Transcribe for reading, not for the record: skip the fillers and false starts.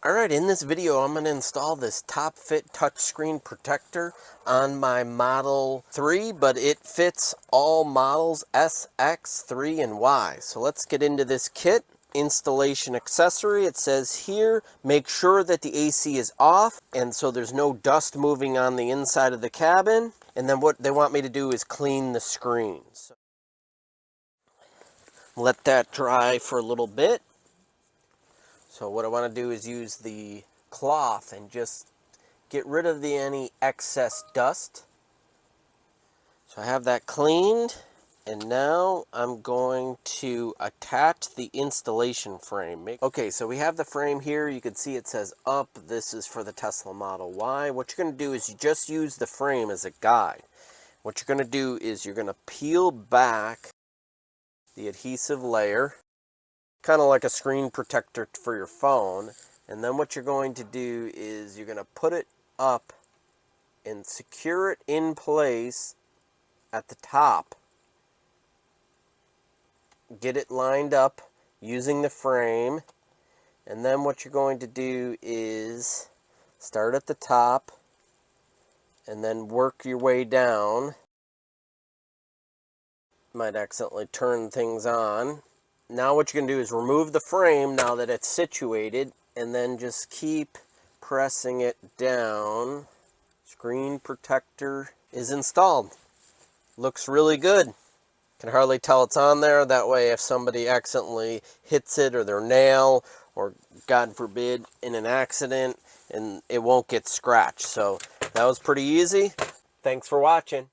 Alright, in this video I'm going to install this TopFit touchscreen protector on my Model 3, but it fits all models S, X, 3, and Y. So let's get into this kit. Installation accessory, it says here, make sure that the AC is off and so there's no dust moving on the inside of the cabin. And then what they want me to do is clean the screens. Let that dry for a little bit. So what I want to do is use the cloth and just get rid of any excess dust. So I have that cleaned, and now I'm going to attach the installation frame. Okay, so we have the frame here. You can see it says up. This is for the Tesla Model Y. What you're going to do is you just use the frame as a guide. What you're going to do is you're going to peel back the adhesive layer, kind of like a screen protector for your phone. And then what you're going to do is you're going to put it up and secure it in place at the top. Get it lined up using the frame. And then what you're going to do is start at the top and then work your way down. Might accidentally turn things on. Now what you're going to do is remove the frame now that it's situated, and then just keep pressing it down. Screen protector is installed. Looks really good. Can hardly tell it's on there. That way if somebody accidentally hits it or their nail, or God forbid in an accident, and it won't get scratched. So that was pretty easy. Thanks for watching.